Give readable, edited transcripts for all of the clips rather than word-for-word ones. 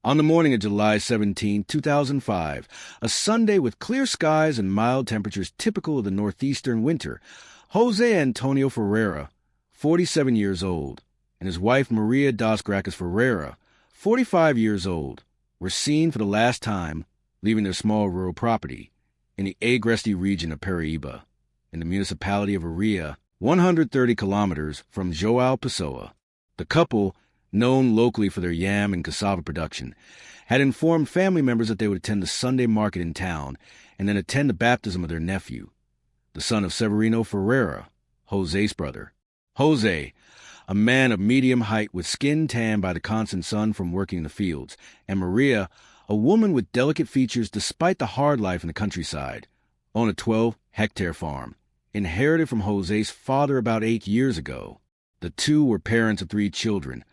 On the morning of July 17, 2005, a Sunday with clear skies and mild temperatures typical of the northeastern winter, Jose Antonio Ferreira, 47 years old, and his wife Maria das Gracias Ferreira, 45 years old, were seen for the last time leaving their small rural property in the Agreste region of Paraíba, in the municipality of Aria, 130 kilometers from João Pessoa. The couple, known locally for their yam and cassava production, had informed family members that they would attend the Sunday market in town and then attend the baptism of their nephew, the son of Severino Ferreira, Jose's brother. Jose, a man of medium height with skin tanned by the constant sun from working in the fields, and Maria, a woman with delicate features despite the hard life in the countryside, owned a 12-hectare farm, inherited from Jose's father about 8 years ago. The two were parents of 3 children,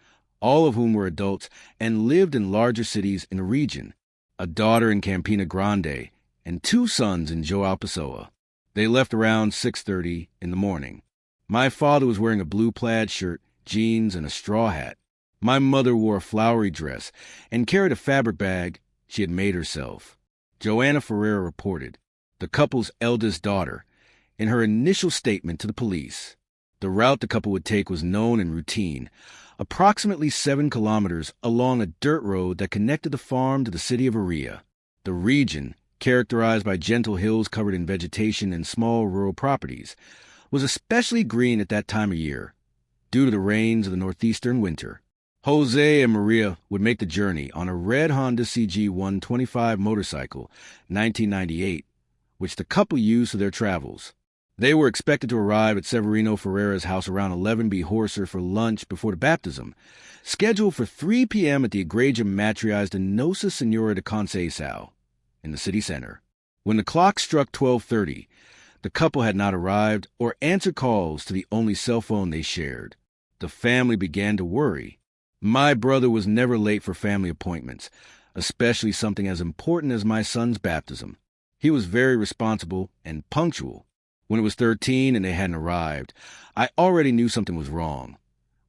all of whom were adults and lived in larger cities in the region, a daughter in Campina Grande and 2 sons in João Pessoa. They left around 6:30 in the morning. My father was wearing a blue plaid shirt, jeans, and a straw hat. My mother wore a flowery dress and carried a fabric bag she had made herself. Joanna Ferreira reported, the couple's eldest daughter, in her initial statement to the police. The route the couple would take was known and routine, approximately 7 kilometers along a dirt road that connected the farm to the city of Aria. The region, characterized by gentle hills covered in vegetation and small rural properties, was especially green at that time of year, due to the rains of the northeastern winter. Jose and Maria would make the journey on a red Honda CG 125 motorcycle, 1998, which the couple used for their travels. They were expected to arrive at Severino Ferreira's house around 11 Horser for lunch before the baptism, scheduled for 3 p.m. at the Igreja Matriz de Nossa Senhora de Conceição, in the city center. When the clock struck 12:30, the couple had not arrived or answered calls to the only cell phone they shared. The family began to worry. My brother was never late for family appointments, especially something as important as my son's baptism. He was very responsible and punctual. When it was 13 and they hadn't arrived, I already knew something was wrong,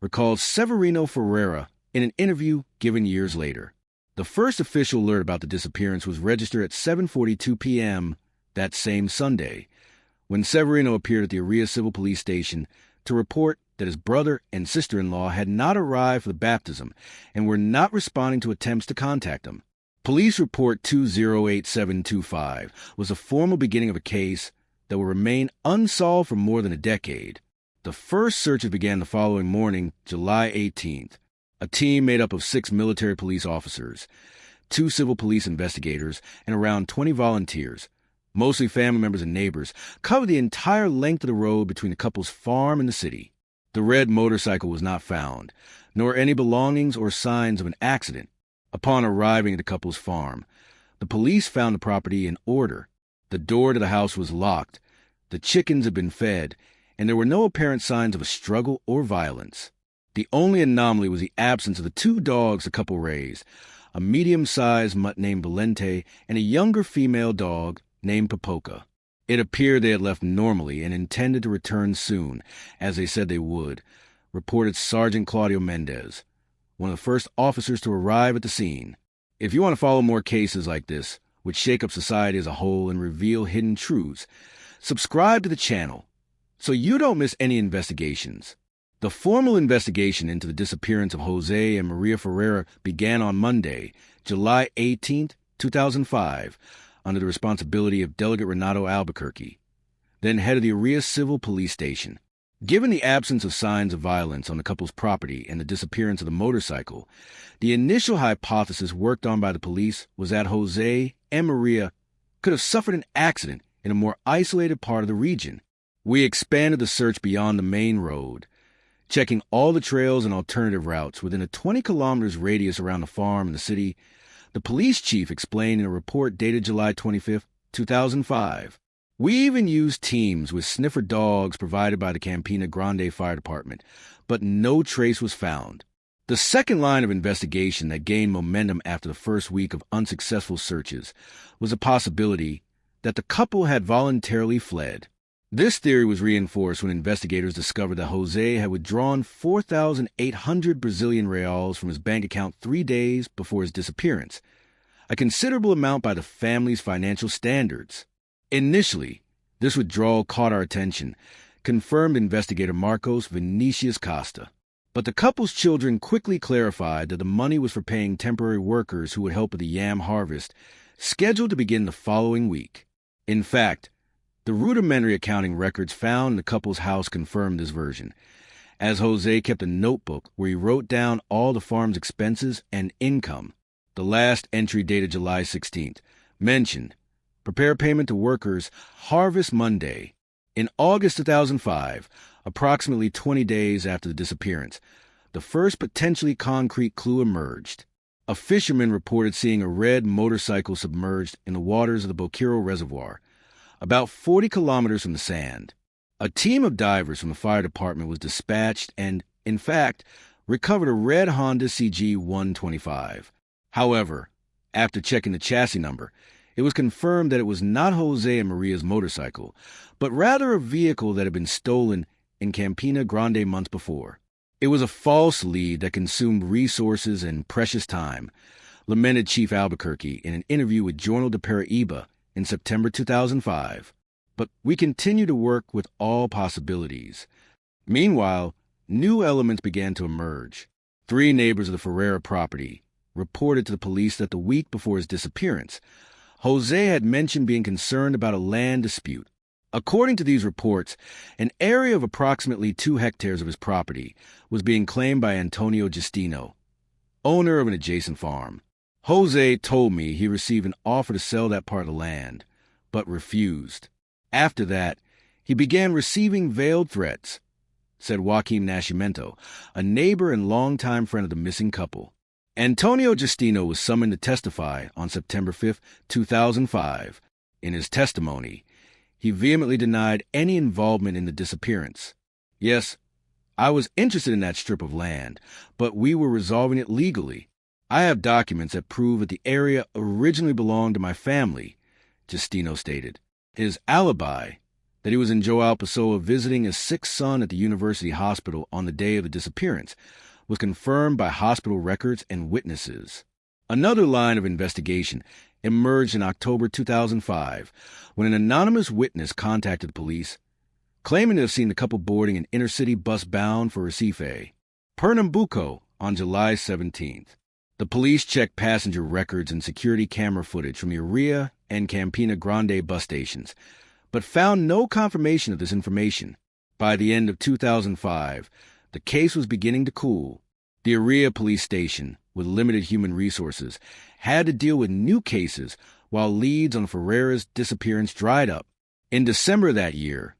recalled Severino Ferreira in an interview given years later. The first official alert about the disappearance was registered at 7:42 p.m. that same Sunday, when Severino appeared at the Aria Civil Police Station to report that his brother and sister-in-law had not arrived for the baptism and were not responding to attempts to contact him. Police Report 208725 was a formal beginning of a case that will remain unsolved for more than a decade. The first searches began the following morning, July 18th. A team made up of 6 military police officers, 2 civil police investigators, and around 20 volunteers, mostly family members and neighbors, covered the entire length of the road between the couple's farm and the city. The red motorcycle was not found, nor any belongings or signs of an accident. Upon arriving at the couple's farm, the police found the property in order. The door to the house was locked, the chickens had been fed, and there were no apparent signs of a struggle or violence. The only anomaly was the absence of the 2 dogs the couple raised, a medium-sized mutt named Valente and a younger female dog named Papoca. It appeared they had left normally and intended to return soon, as they said they would, reported Sergeant Claudio Mendez, one of the first officers to arrive at the scene. If you want to follow more cases like this, which shake up society as a whole and reveal hidden truths, subscribe to the channel so you don't miss any investigations. The formal investigation into the disappearance of Jose and Maria Ferreira began on Monday, July 18, 2005, under the responsibility of Delegate Renato Albuquerque, then head of the Aria Civil Police Station. Given the absence of signs of violence on the couple's property and the disappearance of the motorcycle, the initial hypothesis worked on by the police was that Jose and Maria could have suffered an accident in a more isolated part of the region. We expanded the search beyond the main road, checking all the trails and alternative routes within a 20 kilometers radius around the farm and the city. The police chief explained in a report dated July 25, 2005. We even used teams with sniffer dogs provided by the Campina Grande Fire Department, but no trace was found. The second line of investigation that gained momentum after the first week of unsuccessful searches was a possibility that the couple had voluntarily fled. This theory was reinforced when investigators discovered that Jose had withdrawn 4,800 Brazilian reals from his bank account 3 days before his disappearance, a considerable amount by the family's financial standards. Initially, this withdrawal caught our attention, confirmed investigator Marcos Vinicius Costa. But the couple's children quickly clarified that the money was for paying temporary workers who would help with the yam harvest, scheduled to begin the following week. In fact, the rudimentary accounting records found in the couple's house confirmed this version, as Jose kept a notebook where he wrote down all the farm's expenses and income. The last entry, dated July 16th, mentioned, "Prepare payment to workers, harvest Monday." In August 2005, approximately 20 days after the disappearance, the first potentially concrete clue emerged. A fisherman reported seeing a red motorcycle submerged in the waters of the Boqueiro Reservoir, about 40 kilometers from the sand. A team of divers from the fire department was dispatched and, in fact, recovered a red Honda CG 125. However, after checking the chassis number, it was confirmed that it was not Jose and Maria's motorcycle, but rather a vehicle that had been stolen in Campina Grande months before. It was a false lead that consumed resources and precious time, lamented Chief Albuquerque in an interview with Jornal de Paraíba in September 2005. But we continue to work with all possibilities. Meanwhile, new elements began to emerge. 3 neighbors of the Ferreira property reported to the police that the week before his disappearance, Jose had mentioned being concerned about a land dispute. According to these reports, an area of approximately 2 hectares of his property was being claimed by Antonio Justino, owner of an adjacent farm. Jose told me he received an offer to sell that part of the land, but refused. After that, he began receiving veiled threats, said Joaquim Nascimento, a neighbor and longtime friend of the missing couple. Antonio Justino was summoned to testify on September 5, 2005. In his testimony, he vehemently denied any involvement in the disappearance. "Yes, I was interested in that strip of land, but we were resolving it legally. I have documents that prove that the area originally belonged to my family," Justino stated. His alibi, that he was in João Pessoa visiting his sick son at the university hospital on the day of the disappearance, was confirmed by hospital records and witnesses. Another line of investigation emerged in October 2005 when an anonymous witness contacted the police, claiming to have seen the couple boarding an inner-city bus bound for Recife, Pernambuco, on July 17th. The police checked passenger records and security camera footage from the Uria and Campina Grande bus stations, but found no confirmation of this information. By the end of 2005, the case was beginning to cool. The Uria police station, with limited human resources, had to deal with new cases while leads on Ferreira's disappearance dried up. In December of that year,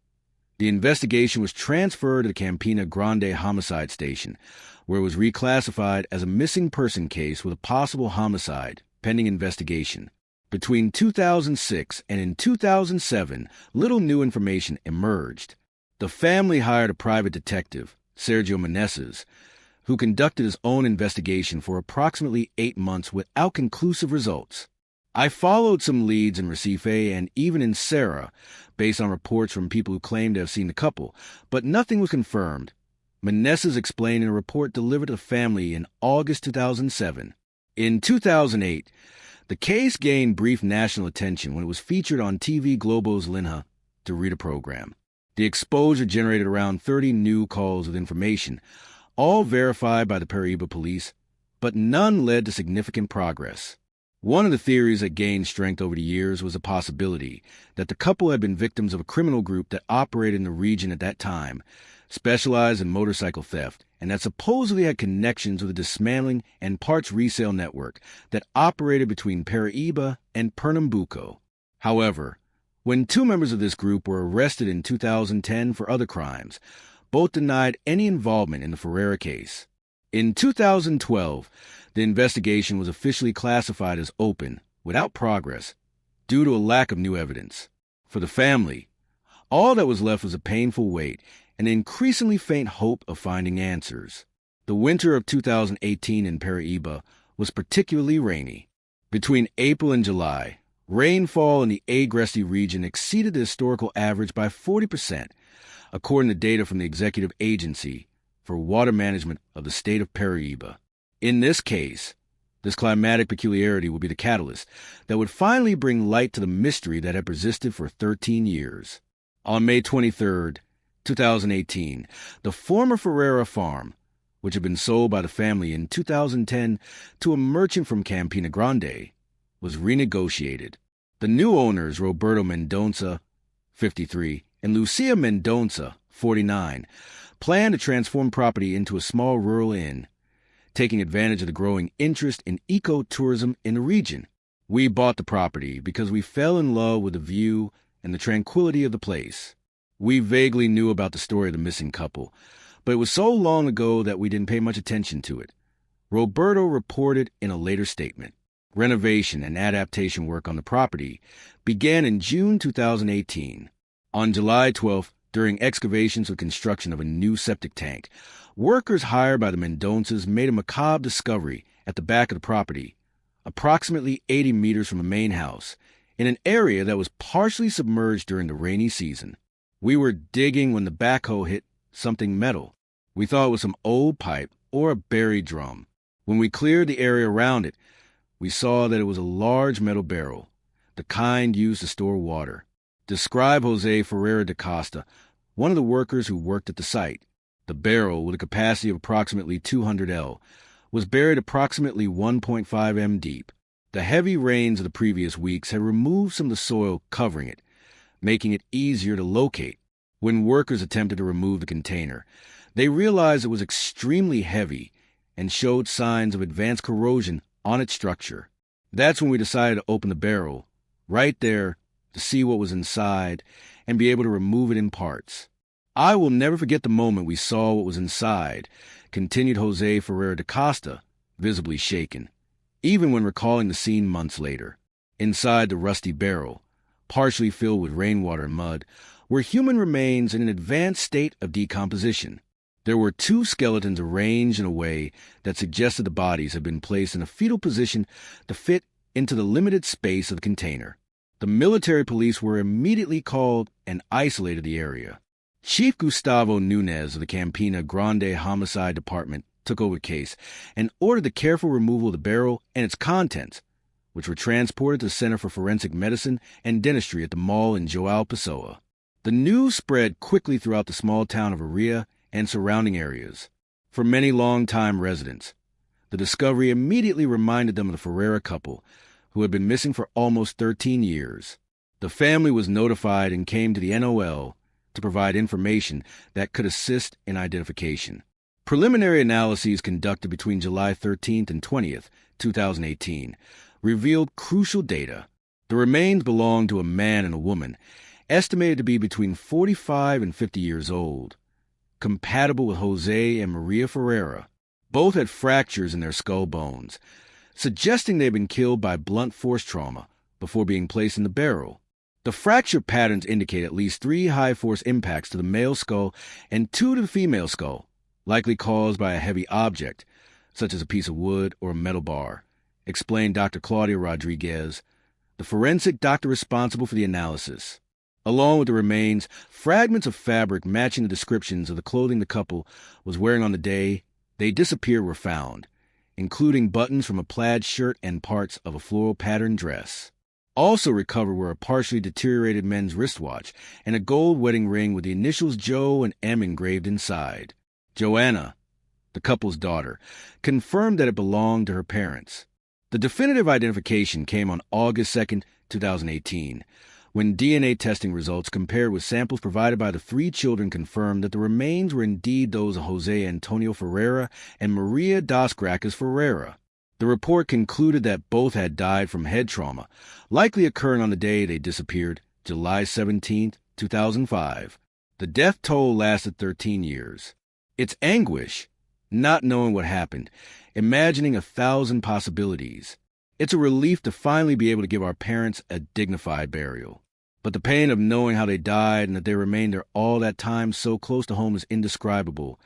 the investigation was transferred to the Campina Grande homicide station, where it was reclassified as a missing person case with a possible homicide pending investigation. Between 2006 and in 2007, little new information emerged. The family hired a private detective, Sergio Meneses, who conducted his own investigation for approximately 8 months without conclusive results. I followed some leads in Recife and even in Serra, based on reports from people who claimed to have seen the couple, but nothing was confirmed. Meneses explained in a report delivered to the family in August 2007. In 2008, the case gained brief national attention when it was featured on TV Globo's Linha to read a program. The exposure generated around 30 new calls with information, all verified by the Paraíba police, but none led to significant progress. One of the theories that gained strength over the years was the possibility that the couple had been victims of a criminal group that operated in the region at that time, specialized in motorcycle theft, and that supposedly had connections with a dismantling and parts resale network that operated between Paraíba and Pernambuco. However, when 2 members of this group were arrested in 2010 for other crimes, both denied any involvement in the Ferreira case. In 2012, the investigation was officially classified as open, without progress, due to a lack of new evidence. For the family, all that was left was a painful wait and an increasingly faint hope of finding answers. The winter of 2018 in Paraíba was particularly rainy. Between April and July, Rainfall in the Agreste region exceeded the historical average by 40%, according to data from the Executive Agency for Water Management of the state of Paraíba. In this case, this climatic peculiarity would be the catalyst that would finally bring light to the mystery that had persisted for 13 years. On May 23, 2018, the former Ferreira farm, which had been sold by the family in 2010 to a merchant from Campina Grande, was renegotiated. The new owners, Roberto Mendonça, 53, and Lucia Mendonça, 49, planned to transform property into a small rural inn, taking advantage of the growing interest in ecotourism in the region. We bought the property because we fell in love with the view and the tranquility of the place. We vaguely knew about the story of the missing couple, but it was so long ago that we didn't pay much attention to it. Roberto reported in a later statement. Renovation and adaptation work on the property began in June 2018. On July 12th, during excavations of construction of a new septic tank, workers hired by the Mendonças made a macabre discovery at the back of the property, approximately 80 meters from the main house, in an area that was partially submerged during the rainy season. We were digging when the backhoe hit something metal. We thought it was some old pipe or a buried drum. When we cleared the area around it, we saw that it was a large metal barrel, the kind used to store water. Describe Jose Ferreira da Costa, one of the workers who worked at the site. The barrel, with a capacity of approximately 200 L, was buried approximately 1.5 m deep. The heavy rains of the previous weeks had removed some of the soil covering it, making it easier to locate. When workers attempted to remove the container, they realized it was extremely heavy and showed signs of advanced corrosion on its structure. That's when we decided to open the barrel, right there, to see what was inside and be able to remove it in parts. I will never forget the moment we saw what was inside, continued Jose Ferreira da Costa, visibly shaken, even when recalling the scene months later. Inside the rusty barrel, partially filled with rainwater and mud, were human remains in an advanced state of decomposition. There were 2 skeletons arranged in a way that suggested the bodies had been placed in a fetal position to fit into the limited space of the container. The military police were immediately called and isolated the area. Chief Gustavo Nunes of the Campina Grande Homicide Department took over the case and ordered the careful removal of the barrel and its contents, which were transported to the Center for Forensic Medicine and Dentistry at the mall in João Pessoa. The news spread quickly throughout the small town of Aria and surrounding areas. For many long-time residents, the discovery immediately reminded them of the Ferreira couple, who had been missing for almost 13 years. The family was notified and came to the NOL to provide information that could assist in identification. Preliminary analyses conducted between July 13th and 20th, 2018, revealed crucial data. The remains belonged to a man and a woman, estimated to be between 45 and 50 years old, compatible with Jose and Maria Ferreira. Both had fractures in their skull bones, suggesting they had been killed by blunt force trauma before being placed in the barrel. The fracture patterns indicate at least 3 high-force impacts to the male skull and 2 to the female skull, likely caused by a heavy object, such as a piece of wood or a metal bar, explained Dr. Claudia Rodriguez, the forensic doctor responsible for the analysis. Along with the remains, fragments of fabric matching the descriptions of the clothing the couple was wearing on the day they disappeared were found, including buttons from a plaid shirt and parts of a floral patterned dress. Also recovered were a partially deteriorated men's wristwatch and a gold wedding ring with the initials Joe and M engraved inside. Joanna, the couple's daughter, confirmed that it belonged to her parents. The definitive identification came on August 2nd, 2018, when DNA testing results compared with samples provided by the 3 children confirmed that the remains were indeed those of Jose Antonio Ferreira and Maria das Graças Ferreira. The report concluded that both had died from head trauma, likely occurring on the day they disappeared, July 17, 2005. The death toll lasted 13 years. It's anguish, not knowing what happened, imagining 1,000 possibilities. It's a relief to finally be able to give our parents a dignified burial. But the pain of knowing how they died and that they remained there all that time so close to home is indescribable.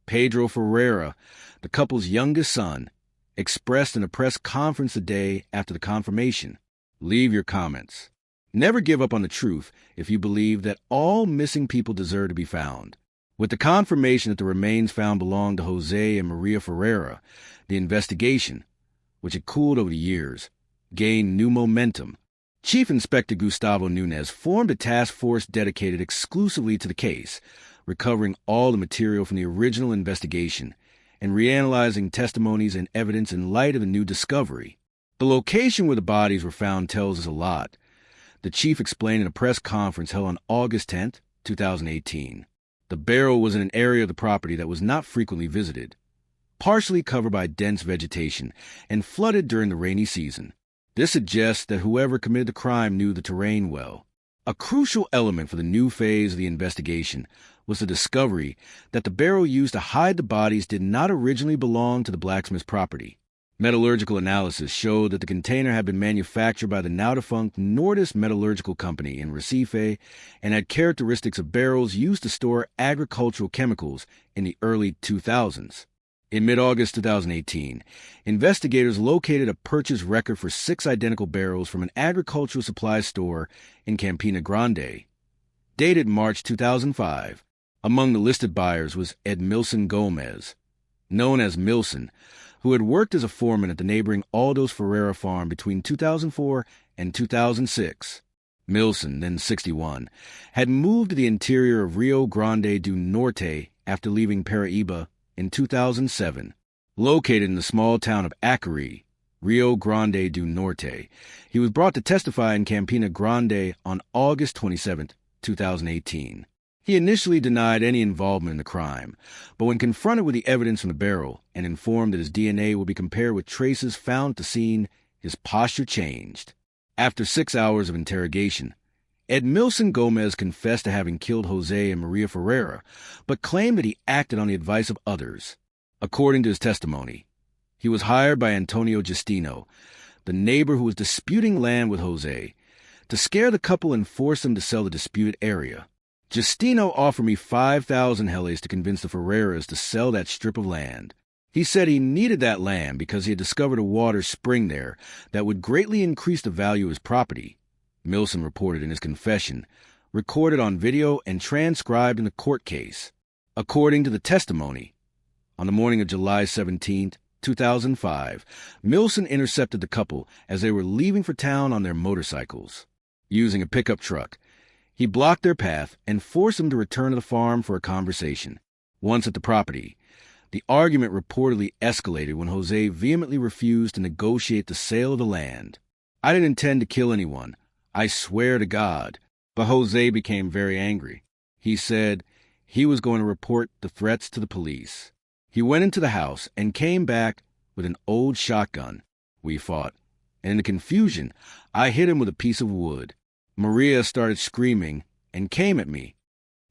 Pedro Ferreira, the couple's youngest son, expressed in a press conference the day after the confirmation. Leave your comments. Never give up on the truth if you believe that all missing people deserve to be found. With the confirmation that the remains found belonged to Jose and Maria Ferreira, the investigation, which had cooled over the years, gained new momentum. Chief Inspector Gustavo Nunez formed a task force dedicated exclusively to the case, recovering all the material from the original investigation and reanalyzing testimonies and evidence in light of the new discovery. The location where the bodies were found tells us a lot. The chief explained in a press conference held on August 10, 2018. The burial was in an area of the property that was not frequently visited, partially covered by dense vegetation and flooded during the rainy season. This suggests that whoever committed the crime knew the terrain well. A crucial element for the new phase of the investigation was the discovery that the barrel used to hide the bodies did not originally belong to the blacksmith's property. Metallurgical analysis showed that the container had been manufactured by the now-defunct Nordis Metallurgical Company in Recife and had characteristics of barrels used to store agricultural chemicals in the early 2000s. In mid-August 2018, investigators located a purchase record for 6 identical barrels from an agricultural supply store in Campina Grande, dated March 2005. Among the listed buyers was Edmilson Gomez, known as Milson, who had worked as a foreman at the neighboring Aldos Ferreira farm between 2004 and 2006. Milson, then 61, had moved to the interior of Rio Grande do Norte after leaving Paraíba in 2007. Located in the small town of Acari, Rio Grande do Norte, he was brought to testify in Campina Grande on August 27, 2018. He initially denied any involvement in the crime, but when confronted with the evidence from the barrel and informed that his DNA would be compared with traces found at the scene, his posture changed. After 6 hours of interrogation, Edmilson Gomez confessed to having killed Jose and Maria Ferreira, but claimed that he acted on the advice of others. According to his testimony, he was hired by Antonio Justino, the neighbor who was disputing land with Jose, to scare the couple and force them to sell the disputed area. Justino offered me 5,000 reais to convince the Ferreiras to sell that strip of land. He said he needed that land because he had discovered a water spring there that would greatly increase the value of his property, Milson reported in his confession, recorded on video and transcribed in the court case. According to the testimony, on the morning of July 17, 2005, Milson intercepted the couple as they were leaving for town on their motorcycles. Using a pickup truck, he blocked their path and forced them to return to the farm for a conversation. Once at the property, the argument reportedly escalated when Jose vehemently refused to negotiate the sale of the land. "I didn't intend to kill anyone, I swear to God." But Jose became very angry. He said he was going to report the threats to the police. He went into the house and came back with an old shotgun. We fought, and in the confusion, I hit him with a piece of wood. Maria started screaming and came at me,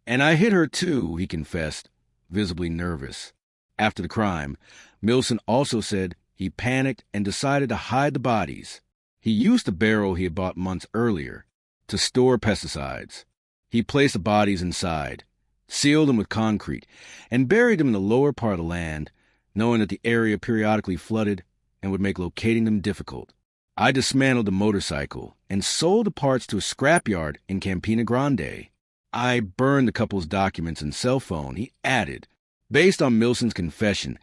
and I hit her too, he confessed, visibly nervous. After the crime, Milson also said he panicked and decided to hide the bodies. He used the barrel he had bought months earlier to store pesticides. He placed the bodies inside, sealed them with concrete, and buried them in the lower part of the land, knowing that the area periodically flooded and would make locating them difficult. I dismantled the motorcycle and sold the parts to a scrapyard in Campina Grande. I burned the couple's documents and cell phone, he added. Based on Milson's confession,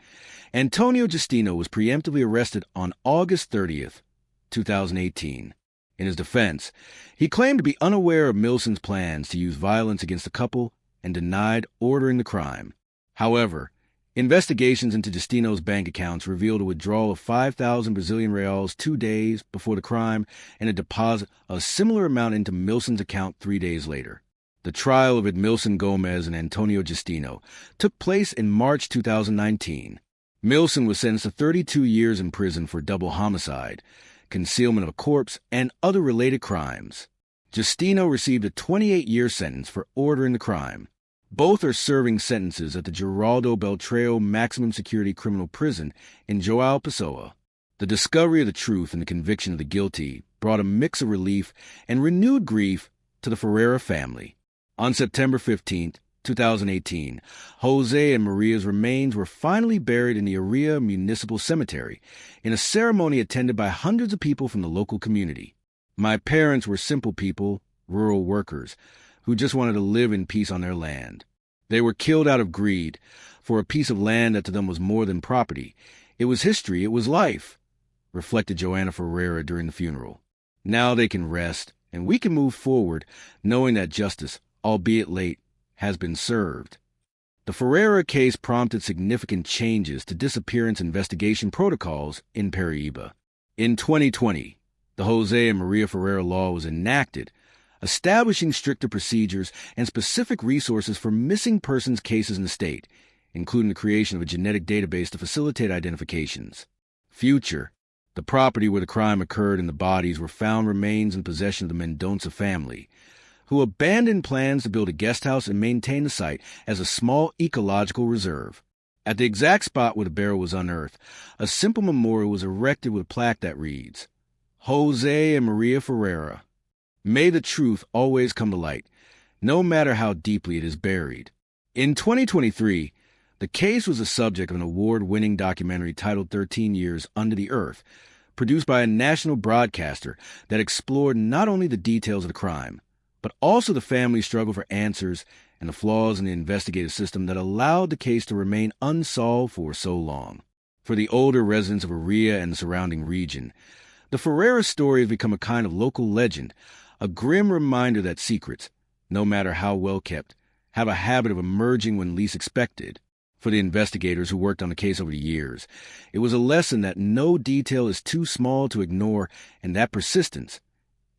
Antonio Justino was preemptively arrested on August 30th, 2018. In his defense, he claimed to be unaware of Milson's plans to use violence against the couple and denied ordering the crime. However, investigations into Justino's bank accounts revealed a withdrawal of 5,000 Brazilian reals 2 days before the crime and a deposit of a similar amount into Milson's account 3 days later. The trial of Edmilson Gomez and Antonio Justino took place in March 2019. Milson was sentenced to 32 years in prison for double homicide, concealment of a corpse, and other related crimes. Justino received a 28-year sentence for ordering the crime. Both are serving sentences at the Geraldo Beltrao Maximum Security Criminal Prison in João Pessoa. The discovery of the truth and the conviction of the guilty brought a mix of relief and renewed grief to the Ferreira family. On September 15, 2018, Jose and Maria's remains were finally buried in the Aria Municipal Cemetery in a ceremony attended by hundreds of people from the local community. My parents were simple people, rural workers, who just wanted to live in peace on their land. They were killed out of greed for a piece of land that to them was more than property. It was history, it was life, reflected Joanna Ferreira during the funeral. Now they can rest, and we can move forward, knowing that justice, albeit late, has been served. The Ferreira case prompted significant changes to disappearance investigation protocols in Paraíba. In 2020, the Jose and Maria Ferreira law was enacted, establishing stricter procedures and specific resources for missing persons cases in the state, including the creation of a genetic database to facilitate identifications. Future, the property where the crime occurred and the bodies were found remains in possession of the Mendonça family, who abandoned plans to build a guest house and maintain the site as a small ecological reserve. At the exact spot where the barrel was unearthed, a simple memorial was erected with a plaque that reads, Jose and Maria Ferreira. May the truth always come to light, no matter how deeply it is buried. In 2023, the case was the subject of an award-winning documentary titled 13 Years Under the Earth, produced by a national broadcaster that explored not only the details of the crime, but also the family's struggle for answers and the flaws in the investigative system that allowed the case to remain unsolved for so long. For the older residents of Aria and the surrounding region, the Ferreira story has become a kind of local legend, a grim reminder that secrets, no matter how well kept, have a habit of emerging when least expected. For the investigators who worked on the case over the years, it was a lesson that no detail is too small to ignore, and that persistence,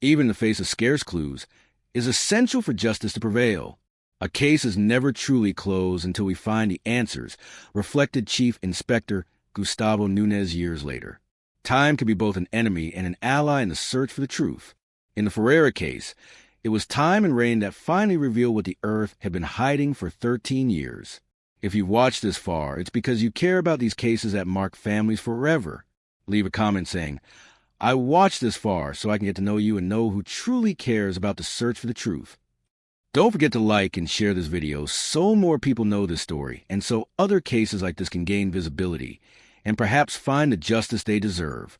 even in the face of scarce clues, is essential for justice to prevail. A case is never truly closed until we find the answers, reflected Chief Inspector Gustavo Nunes years later. Time can be both an enemy and an ally in the search for the truth. In the Ferreira case, it was time and rain that finally revealed what the earth had been hiding for 13 years. If you've watched this far, it's because you care about these cases that mark families forever. Leave a comment saying, I watched this far so I can get to know you and know who truly cares about the search for the truth. Don't forget to like and share this video so more people know this story and so other cases like this can gain visibility and perhaps find the justice they deserve.